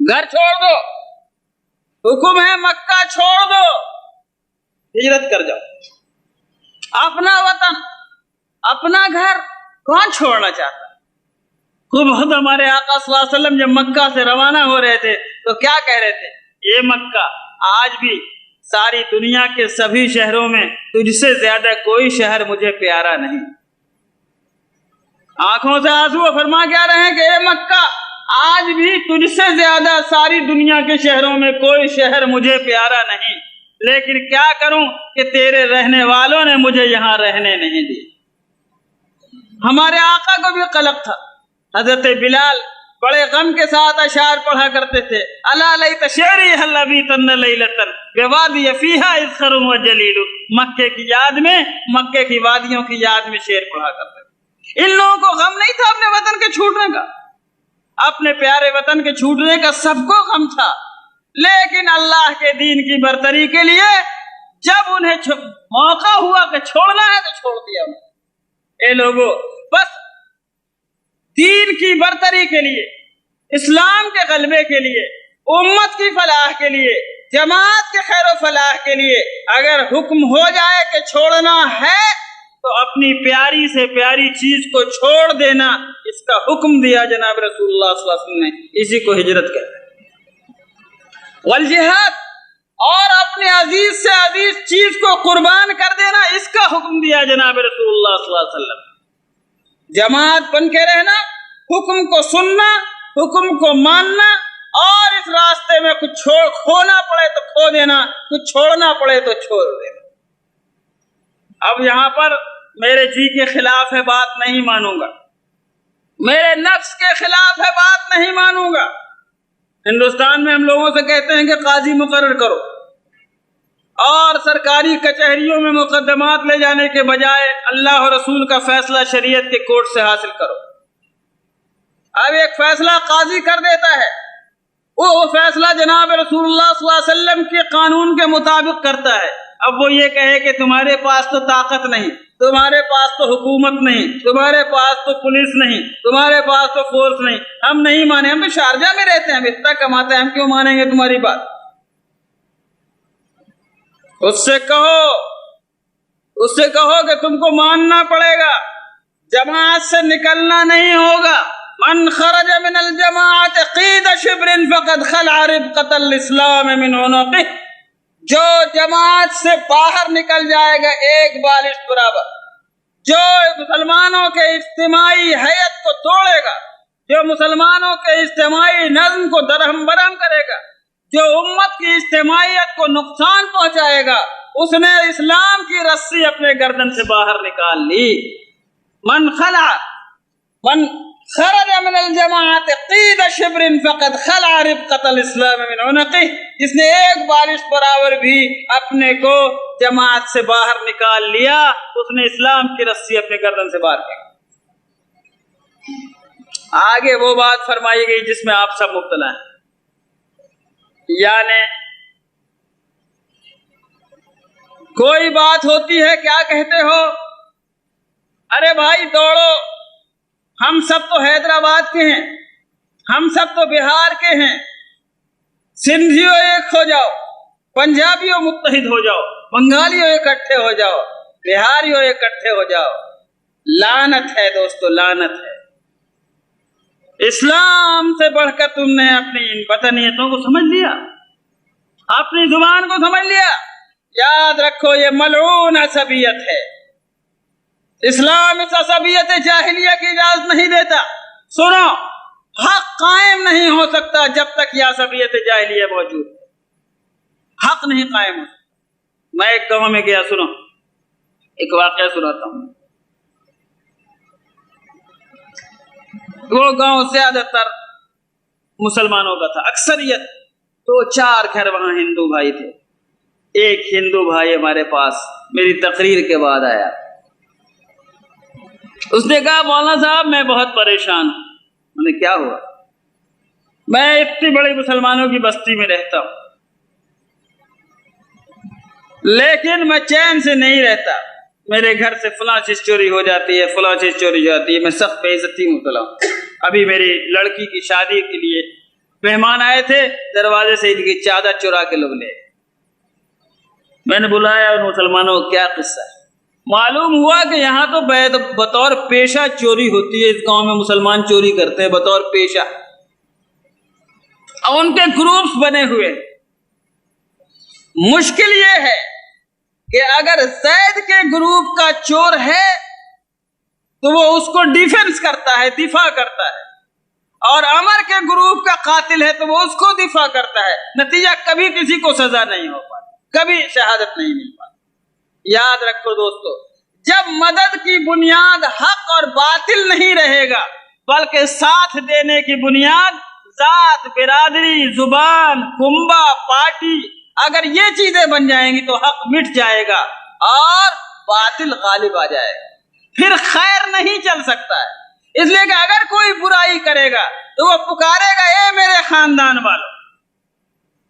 گھر چھوڑ دو، حکم ہے مکہ چھوڑ دو، ہجرت کر جاؤ۔ اپنا وطن، اپنا گھر کون چھوڑنا چاہتا؟ خود ہمارے آقا صلی اللہ علیہ وسلم جب مکہ سے روانہ ہو رہے تھے تو کیا کہہ رہے تھے؟ یہ مکہ، آج بھی ساری دنیا کے سبھی شہروں میں تجھ سے زیادہ کوئی شہر مجھے پیارا نہیں۔ آنکھوں سے آنسو فرما کیا رہے ہیں کہ اے مکہ، آج بھی تجھ سے زیادہ ساری دنیا کے شہروں میں کوئی شہر مجھے پیارا نہیں، لیکن کیا کروں کہ تیرے رہنے والوں نے مجھے یہاں رہنے نہیں دی۔ ہمارے آقا کو بھی قلق تھا۔ حضرت بلال بڑے غم کے ساتھ اشعار پڑھا کرتے تھے، الا لیت شعری هل ابیتن لیلۃ بوادی فیھا اذخر وجلیل۔ مکے کی یاد میں، مکے کی وادیوں کی یاد میں شعر پڑھا کرتے تھے۔ ان لوگوں کو غم نہیں تھا اپنے وطن کے چھوٹنے کا، اپنے پیارے وطن کے چھوٹنے کا سب کو غم تھا، لیکن اللہ کے دین کی برتری کے لیے جب انہیں موقع ہوا کہ چھوڑنا ہے تو چھوڑ دیا انہیں۔ اے لوگوں، بس دین کی برتری کے لیے، اسلام کے غلبے کے لیے، امت کی فلاح کے لیے، جماعت کے خیر و فلاح کے لیے اگر حکم ہو جائے کہ چھوڑنا ہے تو اپنی پیاری سے پیاری چیز کو چھوڑ دینا، اس کا حکم دیا جناب رسول اللہ صلی اللہ علیہ وسلم نے۔ اسی کو ہجرت کہتے ہیں۔ والجہاد، اور اپنے عزیز سے عزیز چیز کو قربان کر دینا، اس کا حکم دیا جناب رسول اللہ صلی اللہ علیہ وسلم۔ جماعت بن کے رہنا، حکم کو سننا، حکم کو ماننا، اور اس راستے میں کچھ کھونا پڑے تو کھو دینا، کچھ چھوڑنا پڑے تو چھوڑ دینا۔ اب یہاں پر میرے جی کے خلاف ہے بات نہیں مانوں گا، میرے نفس کے خلاف ہے بات نہیں مانوں گا۔ ہندوستان میں ہم لوگوں سے کہتے ہیں کہ قاضی مقرر کرو، اور سرکاری کچہریوں میں مقدمات لے جانے کے بجائے اللہ اور رسول کا فیصلہ شریعت کے کورٹ سے حاصل کرو۔ اب ایک فیصلہ قاضی کر دیتا ہے، وہ فیصلہ جناب رسول اللہ صلی اللہ علیہ وسلم کے قانون کے مطابق کرتا ہے۔ اب وہ یہ کہے کہ تمہارے پاس تو طاقت نہیں، تمہارے پاس تو حکومت نہیں، تمہارے پاس تو پولیس نہیں، تمہارے پاس تو فورس نہیں، ہم نہیں مانیں، ہم تو شارجہ میں رہتے ہیں، ہم اتنا کماتے ہیں، ہم کیوں مانیں گے تمہاری بات؟ اس سے کہو کہ تم کو ماننا پڑے گا، جماعت سے نکلنا نہیں ہوگا۔ من خرج من الجماعت قید شبر فقد خلع ربقۃ الاسلام من عنقہ۔ جو جماعت سے باہر نکل جائے گا ایک بالش برابر، جو مسلمانوں کے اجتماعی حیت کو توڑے گا، جو مسلمانوں کے اجتماعی نظم کو درہم برہم کرے گا، جو امت کی اجتماعیت کو نقصان پہنچائے گا، اس نے اسلام کی رسی اپنے گردن سے باہر نکال لی۔ من خرج من الجماعت قید شبر فقد خلع ربقۃ الاسلام من عنقہ۔ جس نے ایک بالش برابر بھی اپنے کو جماعت سے باہر نکال لیا، اس نے اسلام کی رسی اپنے گردن سے باہر کی۔ آگے وہ بات فرمائی گئی جس میں آپ سب مبتلا ہیں، یعنی کوئی بات ہوتی ہے کیا کہتے ہو؟ ارے بھائی دوڑو، ہم سب تو حیدرآباد کے ہیں، ہم سب تو بہار کے ہیں، سندھیوں ایک ہو جاؤ، پنجابیوں متحد ہو جاؤ، بنگالیوں اکٹھے ہو جاؤ، بہاریوں اکٹھے ہو جاؤ۔ لعنت ہے دوستو، لعنت ہے۔ اسلام سے بڑھ کر تم نے اپنی ان بدنیتوں کو سمجھ لیا، اپنی زبان کو سمجھ لیا۔ یاد رکھو یہ ملعون عصبیت ہے۔ اسلام اس عصبیت جاہلیہ کی اجازت نہیں دیتا۔ سنو، حق قائم نہیں ہو سکتا جب تک یہ عصبیت جاہلیہ موجود ہے، حق نہیں قائم ہو سکتا۔ میں ایک گاؤں میں گیا، سنو ایک واقعہ سناتا ہوں۔ وہ گاؤں زیادہ تر مسلمانوں کا تھا، اکثریت 2-4 گھر وہاں ہندو بھائی تھے۔ ایک ہندو بھائی ہمارے پاس میری تقریر کے بعد آیا، اس نے کہا مولانا صاحب میں بہت پریشان ہوں۔ میں نے کیا ہوا؟ میں اتنی بڑی مسلمانوں کی بستی میں رہتا ہوں، لیکن میں چین سے نہیں رہتا، میرے گھر سے فلاں چیز چوری ہو جاتی ہے، فلاں چیز چوری ہو جاتی ہے، میں سخت بے عزتی مبتلا ہوں۔ ابھی میری لڑکی کی شادی کے لیے مہمان آئے تھے، دروازے سے ان کی چادر چرا کے لوگ لے گئے۔ میں نے بلایا ان مسلمانوں کو، کیا قصہ ہے؟ معلوم ہوا کہ یہاں تو بطور پیشہ چوری ہوتی ہے، اس گاؤں میں مسلمان چوری کرتے ہیں بطور پیشہ، اور ان کے گروپس بنے ہوئے۔ مشکل یہ ہے کہ اگر زید کے گروپ کا چور ہے تو وہ اس کو ڈیفنس کرتا ہے، دفاع کرتا ہے، اور عمر کے گروپ کا قاتل ہے تو وہ اس کو دفاع کرتا ہے، نتیجہ کبھی کسی کو سزا نہیں ہو پاتی، کبھی شہادت نہیں مل پاتی۔ یاد رکھو دوستو، جب مدد کی بنیاد حق اور باطل نہیں رہے گا بلکہ ساتھ دینے کی بنیاد ذات، برادری، زبان، کنبہ، پارٹی، اگر یہ چیزیں بن جائیں گی تو حق مٹ جائے گا اور باطل غالب آ جائے گا، پھر خیر نہیں چل سکتا ہے۔ اس لیے کہ اگر کوئی برائی کرے گا تو وہ پکارے گا، اے میرے خاندان والوں،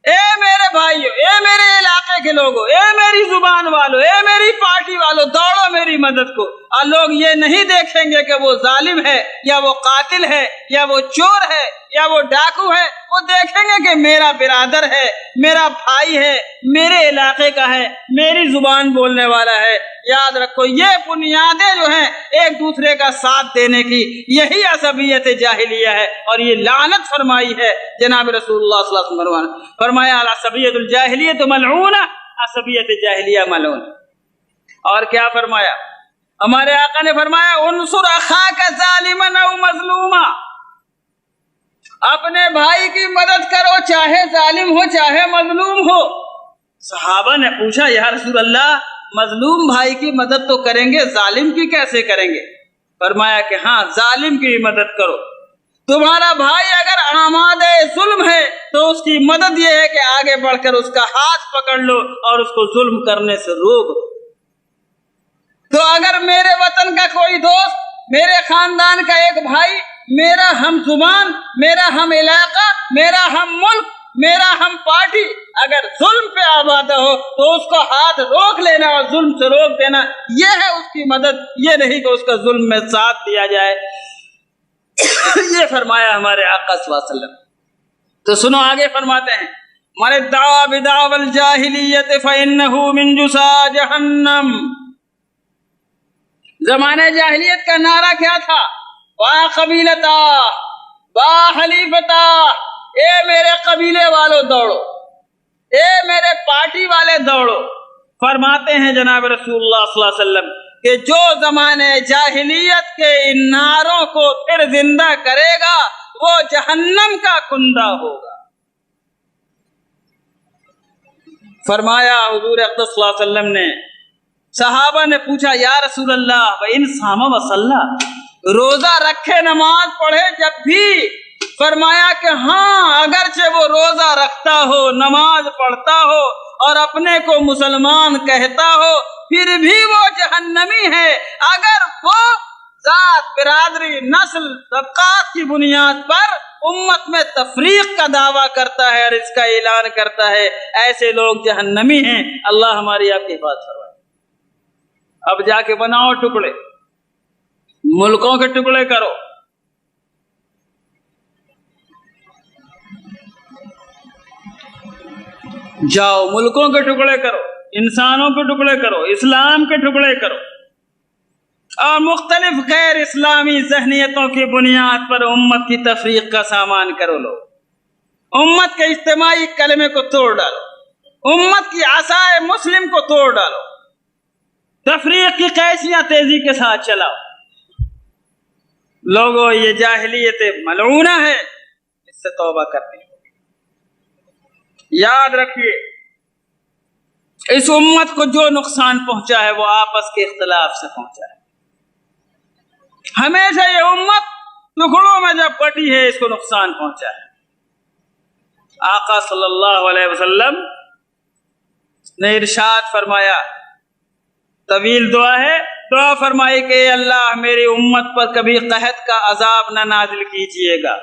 اے میرے بھائیوں، اے میرے علاقے کے لوگوں، اے میری زبان والوں، اے میری پارٹی والوں، دوڑو میری مدد کو۔ اور لوگ یہ نہیں دیکھیں گے کہ وہ ظالم ہے یا وہ قاتل ہے یا وہ چور ہے یا وہ ڈاکو ہے، وہ دیکھیں گے کہ میرا برادر ہے، میرا بھائی ہے، میرے علاقے کا ہے، میری زبان بولنے والا ہے۔ یاد رکھو، یہ بنیادیں جو ہیں ایک دوسرے کا ساتھ دینے کی، یہی عصبیت جاہلیہ ہے، اور یہ لعنت فرمائی ہے جناب رسول اللہ صلی اللہ علیہ وسلم، فرمایا عصبیت الجاہلیت ملعونہ، عصبیت جاہلیہ ملعون۔ اور کیا فرمایا ہمارے آقا نے؟ فرمایا انصر اخاک ظالما او مظلوما، اپنے بھائی کی مدد کرو چاہے ظالم ہو چاہے مظلوم ہو۔ صحابہ نے پوچھا، یا رسول اللہ مظلوم بھائی کی مدد تو کریں گے، ظالم کی کیسے کریں گے؟ فرمایا کہ ہاں، ظالم کی مدد کرو۔ تمہارا بھائی اگر آمادہ ظلم ہے تو اس کی مدد یہ ہے کہ آگے بڑھ کر اس کا ہاتھ پکڑ لو اور اس کو ظلم کرنے سے روک دو۔ تو اگر میرے وطن کا کوئی دوست، میرے خاندان کا ایک بھائی، میرا ہم زبان، میرا ہم علاقہ، میرا ہم ملک، میرا ہم پارٹی اگر ظلم پہ آبادہ ہو تو اس کو ہاتھ روک لینا اور ظلم سے روک دینا، یہ ہے اس کی مدد، یہ نہیں کہ اس کا ظلم میں ساتھ دیا جائے۔ یہ فرمایا ہمارے آقا صلی اللہ علیہ وسلم۔ تو سنو آگے فرماتے ہیں، من ادعا بدعوى الجاہلیت فإنہ من جثا جہنم۔ زمانے جاہلیت کا نعرہ کیا تھا؟ وا قبیلتا، وا حلیفتا، اے میرے قبیلے والوں دوڑو، اے میرے پارٹی والے دوڑو۔ فرماتے ہیں جناب رسول اللہ صلی اللہ علیہ وسلم کہ جو زمانے جاہلیت کے ان نعروں کو پھر زندہ کرے گا وہ جہنم کا کندہ ہوگا۔ فرمایا حضور اقدس صلی اللہ علیہ وسلم نے، صحابہ نے پوچھا، یا رسول اللہ وَإِن صَامَ وَصَلَّى، روزہ رکھے نماز پڑھے جب بھی؟ فرمایا کہ ہاں، اگرچہ وہ روزہ رکھتا ہو، نماز پڑھتا ہو اور اپنے کو مسلمان کہتا ہو، پھر بھی وہ جہنمی ہے۔ اگر وہ ذات، برادری، نسل، طبقات کی بنیاد پر امت میں تفریق کا دعویٰ کرتا ہے اور اس کا اعلان کرتا ہے، ایسے لوگ جہنمی ہیں۔ اللہ ہماری آپ کی حفاظت فرمائے۔ اب جا کے بناؤ ٹکڑے، ملکوں کے ٹکڑے کرو، جاؤ ملکوں کے ٹکڑے کرو، انسانوں کے ٹکڑے کرو، اسلام کے ٹکڑے کرو، اور مختلف غیر اسلامی ذہنیتوں کی بنیاد پر امت کی تفریق کا سامان کرو۔ لو امت کے اجتماعی کلمے کو توڑ ڈالو، امت کی عصائے مسلم کو توڑ ڈالو، تفریق کی قیسیاں تیزی کے ساتھ چلاؤ۔ لوگوں، یہ جاہلیت ملعونہ ہے، اس سے توبہ کرنی ہوگی۔ یاد رکھیے، اس امت کو جو نقصان پہنچا ہے وہ آپس کے اختلاف سے پہنچا ہے۔ ہمیشہ یہ امت ٹکڑوں میں جب بٹی ہے، اس کو نقصان پہنچا ہے۔ آقا صلی اللہ علیہ وسلم نے ارشاد فرمایا، طویل دعا ہے، دعا فرمائی کہ اے اللہ میری امت پر کبھی قحط کا عذاب نہ نازل کیجیے گا۔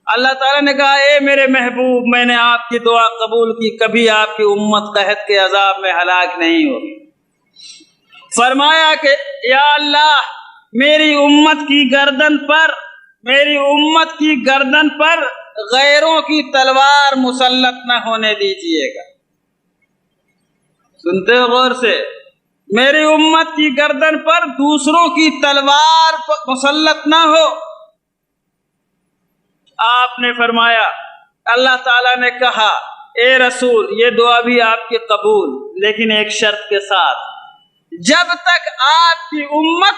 اللہ تعالیٰ نے کہا، اے میرے محبوب، میں نے آپ کی دعا قبول کی، کبھی آپ کی امت قحط کے عذاب میں ہلاک نہیں ہوگی۔ فرمایا کہ یا اللہ میری امت کی گردن پر غیروں کی تلوار مسلط نہ ہونے دیجیے گا۔ سنتے ہو غور سے، میری امت کی گردن پر دوسروں کی تلوار مسلط نہ ہو۔ آپ نے فرمایا، اللہ تعالیٰ نے کہا اے رسول یہ دعا بھی آپ کی قبول، لیکن ایک شرط کے ساتھ، جب تک آپ کی امت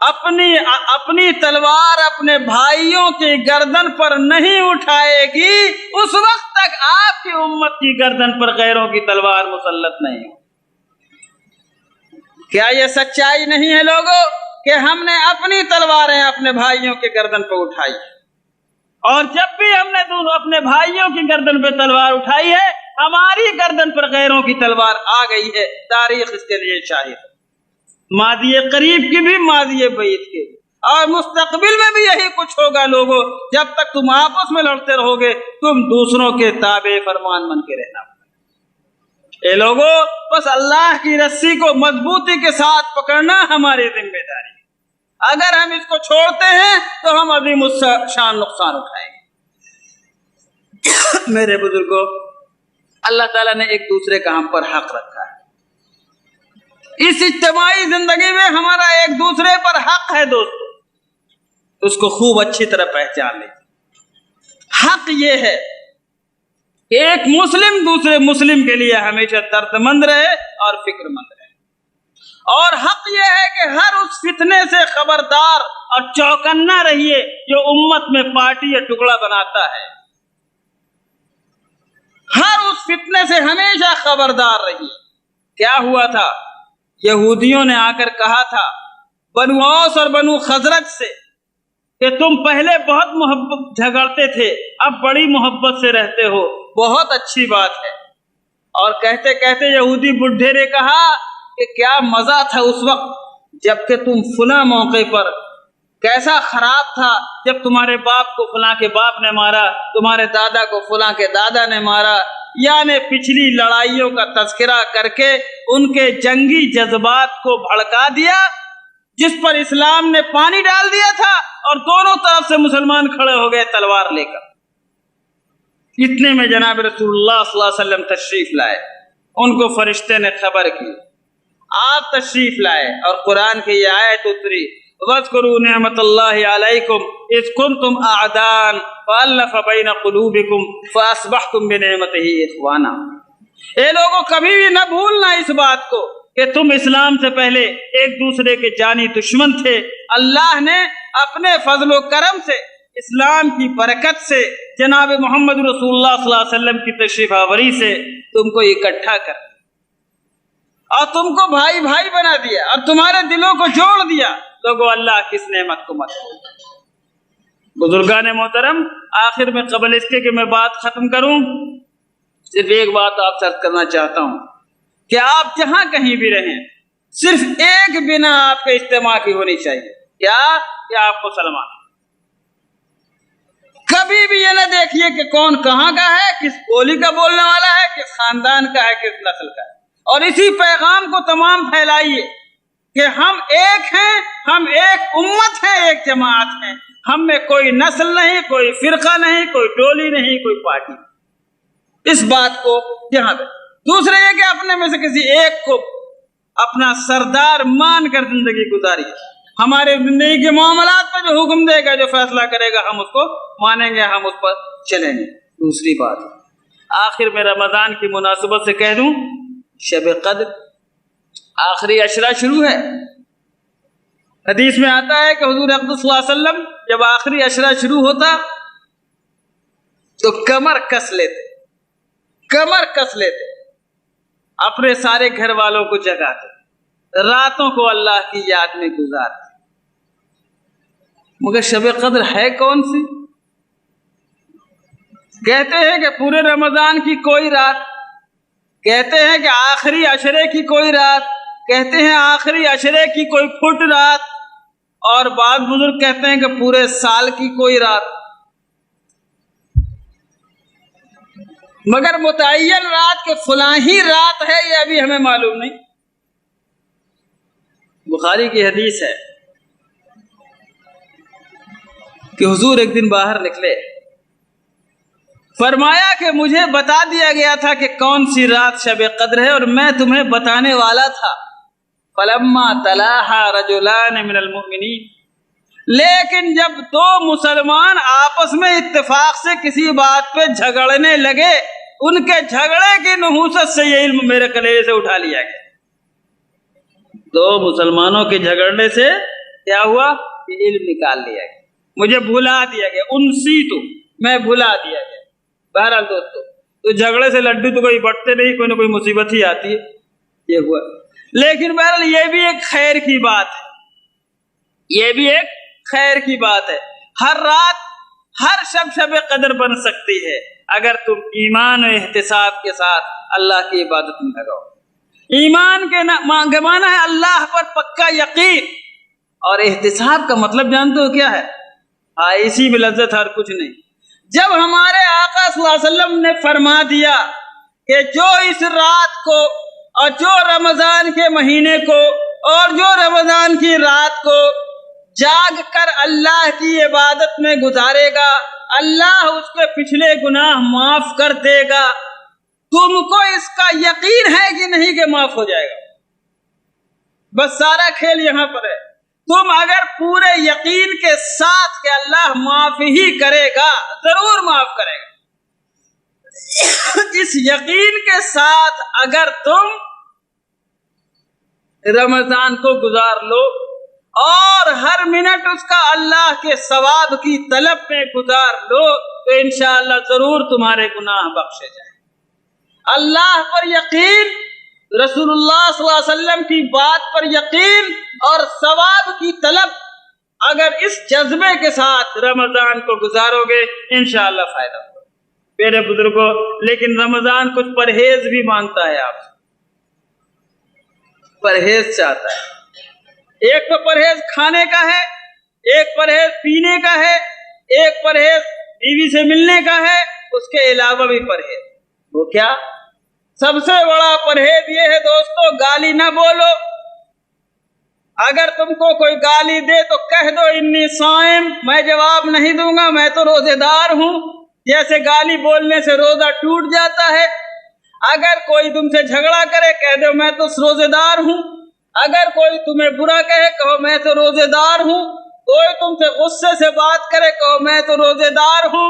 اپنی تلوار اپنے بھائیوں کی گردن پر نہیں اٹھائے گی، اس وقت تک آپ کی امت کی گردن پر غیروں کی تلوار مسلط نہیں ہو۔ کیا یہ سچائی نہیں ہے لوگوں کہ ہم نے اپنی تلواریں اپنے بھائیوں کی گردن پر اٹھائی، اور جب بھی ہم نے اپنے بھائیوں کی گردن پہ تلوار اٹھائی ہے، ہماری گردن پر غیروں کی تلوار آ گئی ہے۔ تاریخ اس کے لیے شاہد ہے، ماضی قریب کی بھی، ماضی بعید کی بھی، اور مستقبل میں بھی یہی کچھ ہوگا لوگوں۔ جب تک تم آپس میں لڑتے رہو گے، تم دوسروں کے تابع فرمان بن کے رہنا۔ اے لوگوں، بس اللہ کی رسی کو مضبوطی کے ساتھ پکڑنا ہماری ذمہ داری ہے۔ اگر ہم اس کو چھوڑتے ہیں تو ہم عظیم شان نقصان اٹھائیں گے۔ میرے بزرگوں، اللہ تعالیٰ نے ایک دوسرے کا ہم پر حق رکھا ہے۔ اس اجتماعی زندگی میں ہمارا ایک دوسرے پر حق ہے دوستو، اس کو خوب اچھی طرح پہچان لیں۔ حق یہ ہے کہ ایک مسلم دوسرے مسلم کے لیے ہمیشہ درد مند رہے اور فکر مند رہے، اور حق یہ ہے کہ ہر اس فتنے سے خبردار اور چوکنا رہیے جو امت میں پارٹی یا ٹکڑا بناتا ہے۔ ہر اس فتنے سے ہمیشہ خبردار رہیے۔ کیا ہوا تھا؟ یہودیوں نے آ کر کہا تھا بنو اوس اور بنو خزرج سے کہ تم پہلے بہت محبت جھگڑتے تھے، اب بڑی محبت سے رہتے ہو، بہت اچھی بات ہے۔ اور کہتے کہتے یہودی بڈھے نے کہا کہ کیا مزہ تھا اس وقت جب کہ تم فلاں موقع پر، کیسا خراب تھا جب تمہارے باپ کو فلاں کے باپ نے مارا، تمہارے دادا کو فلاں کے دادا نے مارا، یعنی پچھلی لڑائیوں کا تذکرہ کر کے ان کے جنگی جذبات کو بھڑکا دیا، جس پر اسلام نے پانی ڈال دیا تھا، اور دونوں طرف سے مسلمان کھڑے ہو گئے تلوار لے کر۔ اتنے میں جناب رسول اللہ صلی اللہ علیہ وسلم تشریف لائے، ان کو فرشتے نے خبر کی، آپ تشریف لائے، اور قرآن کی یہ آیت اتری، وَاذْكُرُوا نِعْمَةَ اللَّهِ عَلَيْكُمْ إِذْ كُنْتُمْ أَعْدَاءً فَأَلَّفَ بَيْنَ قُلُوبِكُمْ فَأَصْبَحْتُمْ بِنِعْمَتِهِ إِخْوَانًا۔ اے لوگوں، کبھی بھی نہ بھولنا اس بات کو کہ تم اسلام سے پہلے ایک دوسرے کے جانی دشمن تھے۔ اللہ نے اپنے فضل و کرم سے، اسلام کی برکت سے، جناب محمد رسول اللہ صلی اللہ علیہ وسلم کی تشریف آوری سے تم کو اکٹھا کر دیا، اور تم کو بھائی بھائی بنا دیا، اور تمہارے دلوں کو جوڑ دیا۔ لوگوں، اللہ کس نعمت کو مت بھولو۔ بزرگان محترم، آخر میں قبل اس کے کہ میں بات ختم کروں، صرف ایک بات آپ سے عرض کرنا چاہتا ہوں کہ آپ جہاں کہیں بھی رہیں، صرف ایک بنا آپ کے اجتماع کی ہونی چاہیے۔ کیا کہ آپ مسلمان۔ کبھی بھی یہ نہ دیکھیے کہ کون کہاں کا ہے، کس بولی کا بولنے والا ہے، کس خاندان کا ہے، کس نسل کا ہے، اور اسی پیغام کو تمام پھیلائیے کہ ہم ایک ہیں، ہم ایک امت ہیں، ایک جماعت ہیں، ہم میں کوئی نسل نہیں، کوئی فرقہ نہیں، کوئی ٹولی نہیں، کوئی پارٹی نہیں۔ اس بات کو یہاں پہ دوسرے یہ کہ اپنے میں سے کسی ایک کو اپنا سردار مان کر زندگی گزاری۔ ہمارے زندگی کے معاملات پر جو حکم دے گا، جو فیصلہ کرے گا، ہم اس کو مانیں گے، ہم اس پر چلیں گے۔ دوسری بات، آخر میں رمضان کی مناسبت سے کہہ دوں، شب قدر آخری عشرہ شروع ہے۔ حدیث میں آتا ہے کہ حضور اقدس صلی اللہ علیہ وسلم جب آخری عشرہ شروع ہوتا تو کمر کس لیتے، اپنے سارے گھر والوں کو جگاتے، راتوں کو اللہ کی یاد میں گزارتے۔ مگر شب قدر ہے کون سی؟ کہتے ہیں کہ پورے رمضان کی کوئی رات، کہتے ہیں کہ آخری عشرے کی کوئی رات، کہتے ہیں آخری عشرے کی کوئی فٹ رات، اور بعض بزرگ کہتے ہیں کہ پورے سال کی کوئی رات۔ مگر متعین رات کے فلاں ہی رات ہے، یہ ابھی ہمیں معلوم نہیں۔ بخاری کی حدیث ہے کہ حضور ایک دن باہر نکلے فرمایا کہ مجھے بتا دیا گیا تھا کہ کون سی رات شب قدر ہے، اور میں تمہیں بتانے والا تھا۔ فلما تلاها رجلان من المؤمنین، لیکن جب دو مسلمان آپس میں اتفاق سے کسی بات پہ جھگڑنے لگے، ان کے جھگڑے کی نحوست سے یہ علم میرے کلیجے سے اٹھا لیا گیا۔ دو مسلمانوں کے جھگڑنے سے کیا ہوا کہ علم نکال لیا گیا، مجھے بھلا دیا گیا، انسیتو، میں بھلا دیا گیا۔ بہرحال دوستو، تو جھگڑے سے لڈو تو کوئی بٹتے نہیں، کوئی نہ کوئی مصیبت ہی آتی ہے، یہ ہوا۔ لیکن بہرحال یہ بھی ایک خیر کی بات ہے، یہ بھی ایک خیر کی بات ہے۔ ہر رات ہر شب قدر بن سکتی ہے اگر تم ایمان و احتساب کے ساتھ اللہ کی عبادت میں لگاؤ۔ ایمان کے مانا ہے اللہ پر پکا یقین، اور احتساب کا مطلب جانتے ہو کیا ہے؟ اسی میں لذت اور کچھ نہیں۔ جب ہمارے آقا صلی اللہ علیہ وسلم نے فرما دیا کہ جو اس رات کو اور جو رمضان کے مہینے کو اور جو رمضان کی رات کو جاگ کر اللہ کی عبادت میں گزارے گا، اللہ اس کے پچھلے گناہ معاف کر دے گا، تم کو اس کا یقین ہے کہ نہیں کہ معاف ہو جائے گا؟ بس سارا کھیل یہاں پر ہے۔ تم اگر پورے یقین کے ساتھ کہ اللہ معاف ہی کرے گا، ضرور معاف کرے گا، اس یقین کے ساتھ اگر تم رمضان کو گزار لو اور ہر منٹ اس کا اللہ کے ثواب کی طلب میں گزار لو، تو انشاءاللہ ضرور تمہارے گناہ بخشے جائیں۔ اللہ پر یقین، رسول اللہ صلی اللہ علیہ وسلم کی بات پر یقین اور ثواب کی طلب، اگر اس جذبے کے ساتھ رمضان کو گزارو گے انشاءاللہ فائدہ ہوگا۔ میرے بزرگوں، لیکن رمضان کچھ پرہیز بھی مانگتا ہے، آپ پرہیز چاہتا ہے۔ ایک تو پرہیز کھانے کا ہے، ایک پرہیز پینے کا ہے، ایک پرہیز بیوی سے ملنے کا ہے، اس کے علاوہ بھی پرہیز۔ وہ کیا؟ سب سے بڑا پرہیز یہ ہے دوستو، گالی نہ بولو۔ اگر تم کو کوئی گالی دے تو کہہ دو انی صائم، میں جواب نہیں دوں گا، میں تو روزے دار ہوں۔ جیسے گالی بولنے سے روزہ ٹوٹ جاتا ہے۔ اگر کوئی تم سے جھگڑا کرے کہہ دو میں تو روزے دار ہوں۔ اگر کوئی تمہیں برا کہے کہو میں تو روزے دار ہوں۔ کوئی تم سے غصے سے بات کرے کہو میں تو روزے دار ہوں۔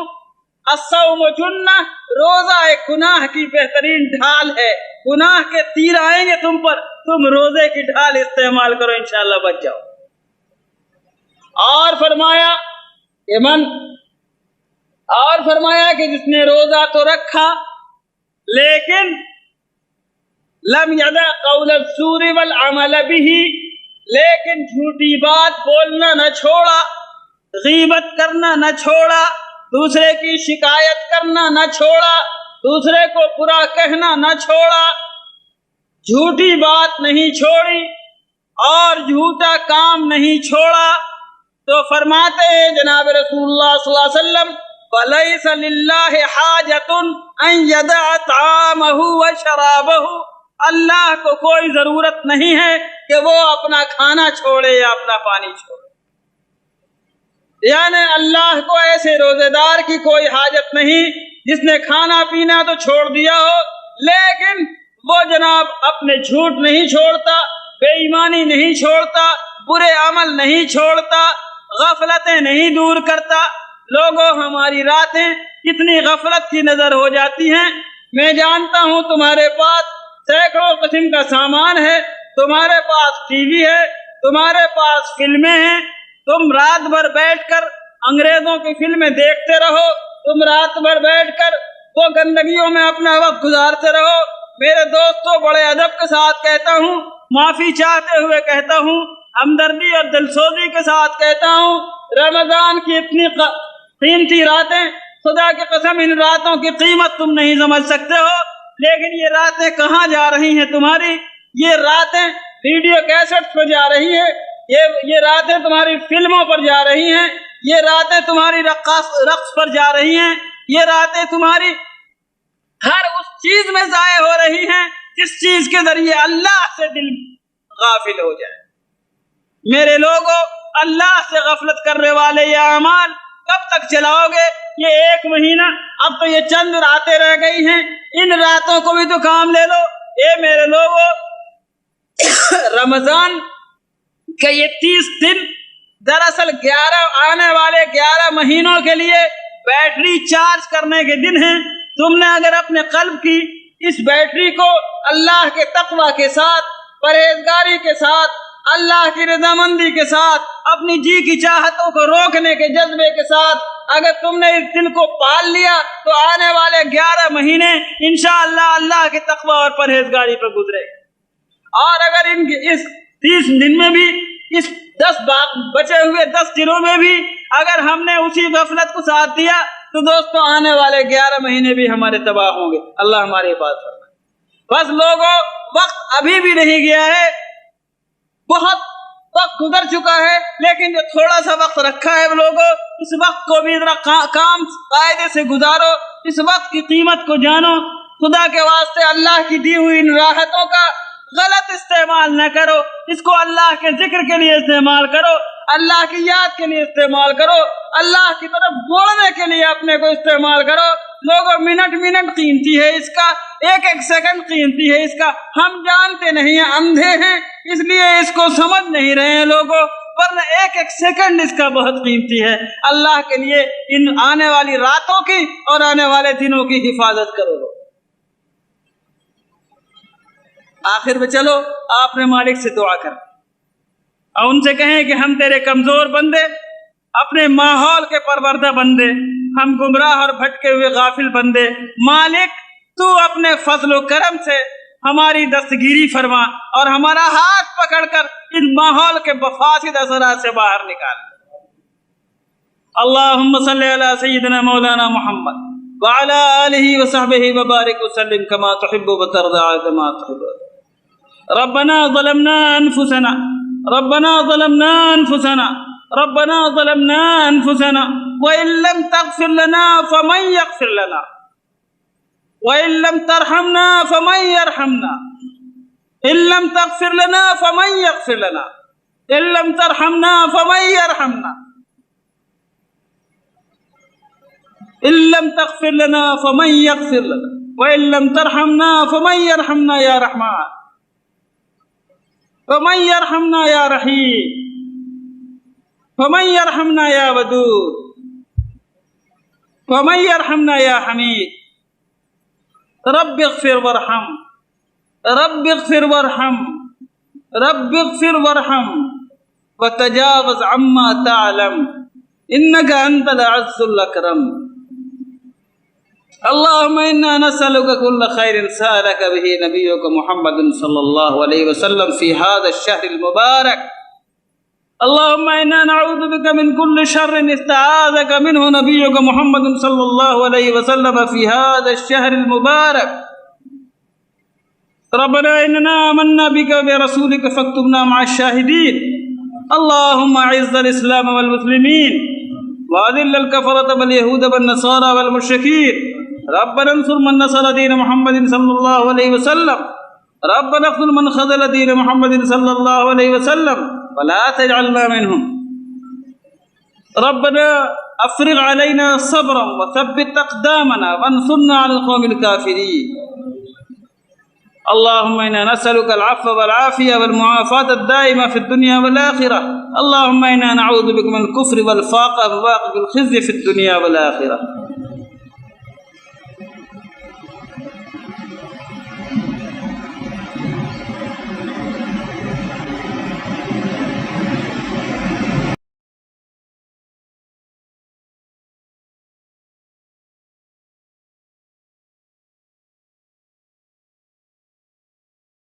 الصوم جنہ، روزہ ایک گناہ کی بہترین ڈھال ہے۔ گناہ کے تیر آئیں گے تم پر، تم روزے کی ڈھال استعمال کرو، انشاءاللہ بچ جاؤ۔ اور فرمایا کہ جس نے روزہ تو رکھا لیکن لم یدع قول الزور والعمل به، لیکن جھوٹی بات بولنا نہ چھوڑا، غیبت کرنا نہ چھوڑا، دوسرے کی شکایت کرنا نہ چھوڑا، دوسرے کو برا کہنا نہ چھوڑا، جھوٹی بات نہیں چھوڑی اور جھوٹا کام نہیں چھوڑا، تو فرماتے ہیں جناب رسول اللہ صلی اللہ علیہ وسلم فَلَيْسَ لِلَّهِ حَاجَةٌ أَن يَدَعَ طَعَامَهُ وَشَرَابَهُ، اللہ کو کوئی ضرورت نہیں ہے کہ وہ اپنا کھانا چھوڑے یا اپنا پانی چھوڑے۔ یعنی اللہ کو ایسے روزے دار کی کوئی حاجت نہیں جس نے کھانا پینا تو چھوڑ دیا ہو، لیکن وہ جناب اپنے جھوٹ نہیں چھوڑتا، بے ایمانی نہیں چھوڑتا، برے عمل نہیں چھوڑتا، غفلتیں نہیں دور کرتا۔ لوگوں، ہماری راتیں کتنی غفلت کی نظر ہو جاتی ہیں۔ میں جانتا ہوں تمہارے پاس سینکڑوں قسم کا سامان ہے، تمہارے پاس ٹی وی ہے، تمہارے پاس فلمیں ہیں، تم رات بھر بیٹھ کر انگریزوں کی فلمیں دیکھتے رہو، تم رات بھر بیٹھ کر وہ گندگیوں میں اپنا وقت گزارتے رہو۔ میرے دوستوں، بڑے ادب کے ساتھ کہتا ہوں، معافی چاہتے ہوئے کہتا ہوں، ہمدردی اور دلسوزی کے ساتھ کہتا ہوں، رمضان کی اتنی قیمتی راتیں، خدا کی قسم ان راتوں کی قیمت تم نہیں سمجھ سکتے ہو، لیکن یہ راتیں کہاں جا رہی ہیں تمہاری؟ یہ راتیں ویڈیو کیسٹ پر جا رہی ہیں، یہ راتیں تمہاری فلموں پر جا رہی ہیں، یہ راتیں تمہاری رقص پر جا رہی ہیں، یہ راتیں تمہاری ہر اس چیز میں ضائع ہو رہی ہیں جس چیز کے ذریعے اللہ سے دل غافل ہو جائے۔ میرے لوگوں، اللہ سے غفلت کرنے والے یہ اعمال کب تک چلاؤ گے؟ یہ ایک مہینہ اب تو یہ چند راتیں رہ گئی ہیں، ان راتوں کو بھی تو کام لے لو۔ اے میرے لوگوں، رمضان کے یہ 30 دن دراصل 11 آنے والے 11 مہینوں کے لیے بیٹری چارج کرنے کے دن ہیں۔ تم نے اگر اپنے قلب کی اس بیٹری کو اللہ کے تقوی کے ساتھ، پرہیزگاری کے ساتھ، اللہ کی رضامندی کے ساتھ، اپنی جی کی چاہتوں کو روکنے کے جذبے کے ساتھ اگر تم نے اس دل کو پال لیا تو آنے والے 11 مہینے انشاءاللہ اللہ کے تقوی اور پرہیزگاری پر گزرے۔ اور اگر اس 30 دن میں بھی، اس 10 بچے ہوئے 10 دنوں میں بھی اگر ہم نے اسی غفلت کو ساتھ دیا تو دوستو آنے والے 11 مہینے بھی ہمارے تباہ ہوں گے۔ اللہ ہماری حفاظت فرمائے۔ بس لوگوں، وقت ابھی بھی نہیں گیا ہے، بہت وقت گزر چکا ہے، لیکن جو تھوڑا سا وقت رکھا ہے لوگوں، اس وقت کو بھی ذرا کام قاعدے سے گزارو، اس وقت کی قیمت کو جانو۔ خدا کے واسطے اللہ کی دی ہوئی ان راحتوں کا غلط استعمال نہ کرو، اس کو اللہ کے ذکر کے لیے استعمال کرو، اللہ کی یاد کے لیے استعمال کرو، اللہ کی طرف دوڑنے کے لیے اپنے کو استعمال کرو۔ لوگوں، منٹ قیمتی ہے، اس کا ایک سیکنڈ قیمتی ہے، اس کا ہم جانتے نہیں ہیں، اندھے ہیں، اس لیے اس کو سمجھ نہیں رہے ہیں لوگوں، ورنہ ایک سیکنڈ اس کا بہت قیمتی ہے۔ اللہ کے لیے ان آنے والی راتوں کی اور آنے والے دنوں کی حفاظت کرو۔ آخر میں چلو اپنے مالک سے دعا کر اور ان سے کہیں کہ ہم تیرے کمزور بندے، اپنے ماحول کے پروردہ بندے، ہم گمراہ اور بھٹکے ہوئے غافل بندے، مالک تو اپنے فضل و کرم سے ہماری دستگیری فرما اور ہمارا ہاتھ پکڑ کر اس ماحول کے فاسد اثرات سے باہر نکال۔ اللہم صلی علی سیدنا مولانا محمد وعلی آلہ وصحبہ وبارک وسلم کما تحب وترضى كما تحب۔ ربنا ظلمنا انفسنا ربنا ظلمنا انفسنا ربنا ظلمنا انفسنا وان لم تغفر لنا فمن يغفر لنا وان لم ترحمنا فمن يرحمنا ان لم تغفر لنا فمن يغفر لنا ان لم ترحمنا فمن يرحمنا ان لم تغفر لنا فمن يغفر لنا وان لم ترحمنا فمن يرحمنا يا رحمن فمن يرحمنا يا رحيم فمن يرحمنا يا ودود فمن يرحمنا يا حميد رب اغفر وارحم رب اغفر وارحم رب اغفر وارحم وتجاوز عما تعلم انك انت العز الاكرم۔ اللهم انا نسألك كل خير سألك به نبيك محمد صلى الله عليه وسلم في هذا الشهر المبارك، اللهم انا نعوذ بك من كل شر استعاذك منه نبيك محمد صلى الله عليه وسلم في هذا الشهر المبارك، ربنا اننا آمنا بك وبرسولك فاكتبنا مع الشاهدين، اللهم اعز الاسلام والمسلمين واذل الكفرة واليهود والنصارى والمشركين، ربنا انصر من نصر دين محمد صلى الله عليه وسلم، ربنا اخذل من خذل دين محمد صلى الله عليه وسلم ولا تجعلنا منهم، ربنا افرغ علينا صبرا وثبت اقدامنا وانصرنا على القوم الكافرين، اللهم انا نسألك العفو والعافية والمعافاة الدائمة في الدنيا والآخرة، اللهم انا نعوذ بك من الكفر والفاقة وواقع الخزي في الدنيا والآخرة۔